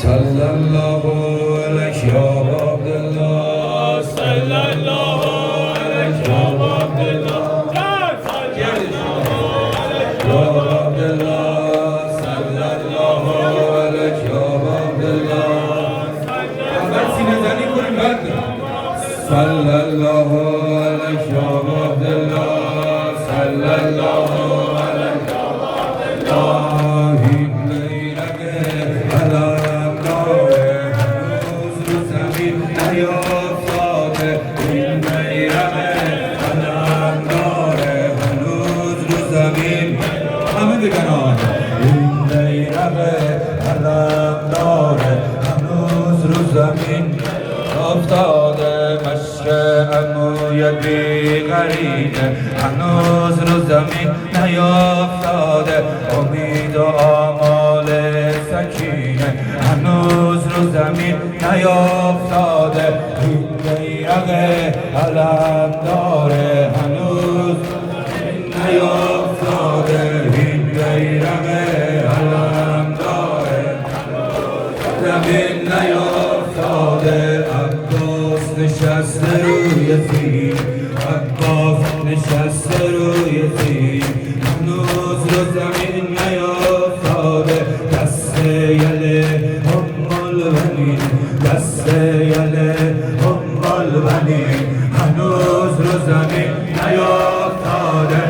صلی الله علیک یا عبدالله صلی الله علیک یا عبدالله یا عبدالله صلی الله علیک یا عبدالله اول سینه زنی کنیم بعد صلی الله علیک یا عبدالله صلی الله علیک یا عبدالله این بیرق علم داره هنوز رو زمین افتاده مشق عموی بیغریبه هنوز رو زمین نیافتاده امید و آمال سکینه هنوز رو زمین نیافتاده این بیرق علم داره هنوز نیافتاده بیرق علم داره زمین نیافتاده عباس نشسته روی تیر عباس نشسته روی تیر هنوز رو زمین نیافتاده دست یله البنین دست یله البنین هنوز رو زمین نیافتاده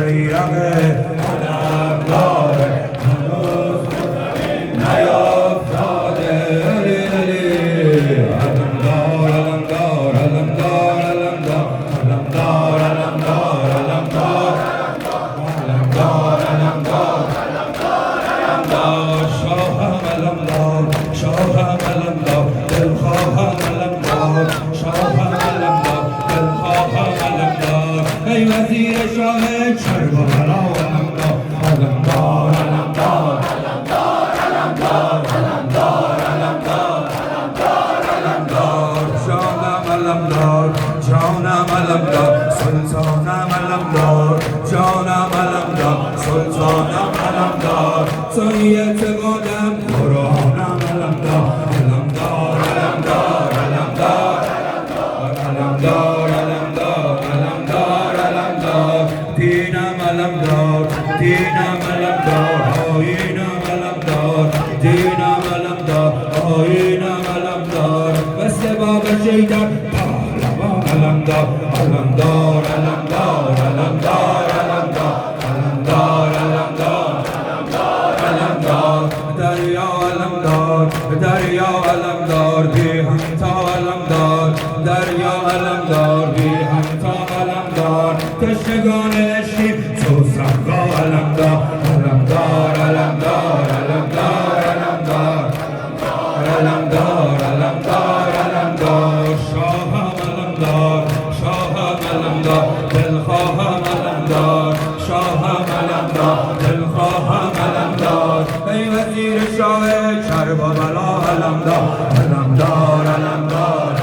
بیرق علم داره هنوز نیافتاده علم دار علم دار علم دار علم دار علم دار علم دار علم دار علم دار علم دار علم دار شاهم علم دار شاهم علم دار دلخواهم علم دار شاهم علم دار دلخواهم علم دار ای وزیر شاه کربلا علم دار علم دار علم دار علم دار علم دار علم دار علم دار علم دار علم دار جانم علم دار جانم علم دار سلطانم علم دار جانم علم دار سلطانم علم دار توی اعتقادم قرآنم علم دار علم دار علم دار علم دار علم دار علم دار علم دار علم دار دینم علم دار دینم علم دار آیینم علم دار دینم علم دار آیینم علم دار مثل باب شیدر پهلوان علم دار علم دار علم دار علم دار علم دار علم دار علم دار علم دار علم دار دریا علم دار دریا علم دار بی همتا علم دار دریا علم دار بی همتا علم دار تشنگان عشقی تو صحرا علم دار علم دار علم دار علم دار علم دار علم دار علم دار علم دار شاهم علم دار شاهم علم دار دلخواهم علم دار شاهم علم دار دلخواهم علم دار ای وزیر شاه کربلا علم دار علم دار علم دار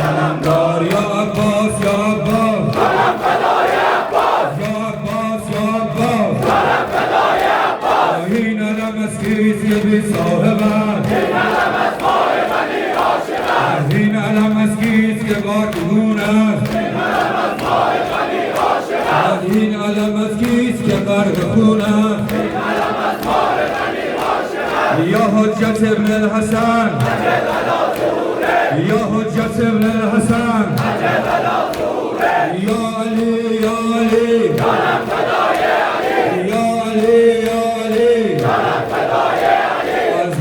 علم دار یا عباس یا عباس علم فدای عباس یا عباس یا عباس علم فدای عباس این علم از کیستی بی صاحبن این علم از ماه غنی عاشقن این علم از کیست که بارگون است این علم از ماه غنی عاشقن این علم از کیست که غرق خون است این علم از ماه غنی عاشقن یا حجت ابن الحسن یا حجت ابن الحسن یا علی یا علی